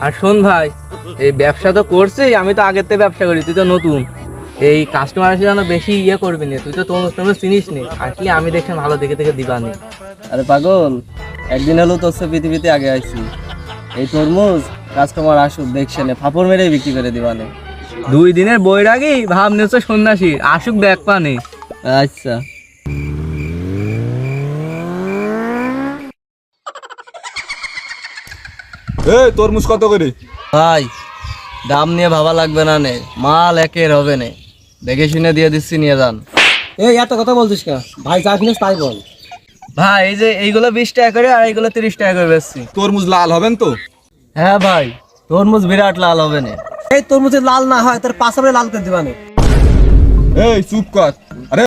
আর শোন ভাই, এই ব্যবসা তো করছি, আমি তো আগের থেকে ব্যবসা করি, তুই তো নতুন। এই কাস্টমার আসলে যেন বেশি করবি না, তুই তো তোর চিনিস নি, আসলে আমি দেখে ভালো দেখে দেখে দিবানি। আরে পাগল, একদিন হলো তোর সে পৃথিবীতে আগে আইছি। এই তরমুজ কাস্টমার আসুক দেখছে নে, ফাপড় মেরে বিক্রি করে দিবানে। 2 দিনের বৈরাগী ভাব নিচ্ছ সন্ন্যাসী, আসুক দেখ পানে। আচ্ছা। এই তরমুজ কত করে? ভাই, দাম নিয়ে ভাবা লাগবে না নে, মাল একের হবে নে, দেখে শুনে দিয়ে দিচ্ছি, নিয়ে যান। এই এত কথা বলছিস কেন ভাই? যা কিনিস তাই বল। ভাই এই যে এইগুলো 20 টাকা করে আর এইগুলো 30 টাকা করে বেচছি। তরমুজ লাল হবেন তো? হ্যাঁ ভাই, তরমুজ বিরাট লাল হবে না। এই তরমুজে লাল না হয় তোর পাশাপাশি লাল করে দিবানে। এই চুপ কর,